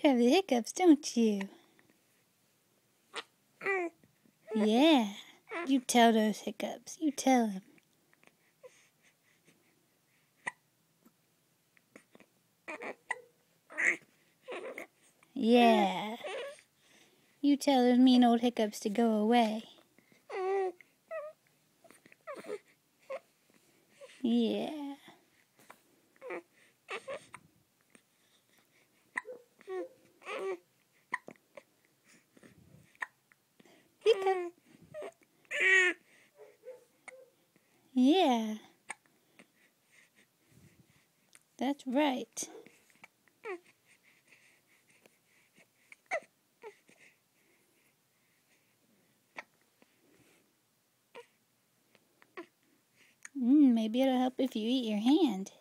You have the hiccups, don't you? Yeah. You tell those hiccups. You tell them. Yeah. You tell those mean old hiccups to go away. Yeah. Hiccup. Yeah. That's right. Maybe it'll help if you eat your hand.